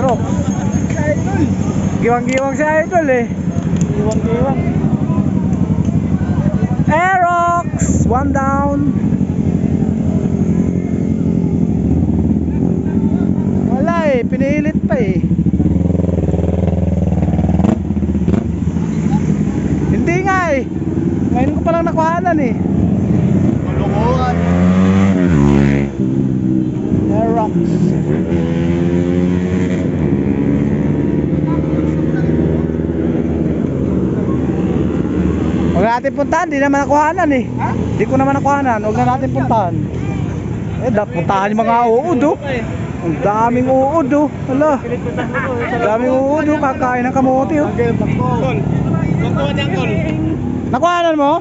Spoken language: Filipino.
Aerox. Giwang-giwang si Idol eh. Giwang-giwang. Aerox, one down. Wala eh, pinilit pa eh. Hindi nga eh. Ngayon ko palang nakuhanan eh. Malunguan. Aerox. Huwag na natin puntahan, di naman nakuhanan eh. Ha? Di ko naman nakuhanan, huwag na natin puntahan. Puntahan yung mga uod oh. Ang daming uod oh. Hala. Ang daming uod oh, kakain ng kamote oh. Tol. Kukuha niya, tol. Nakuhanan mo?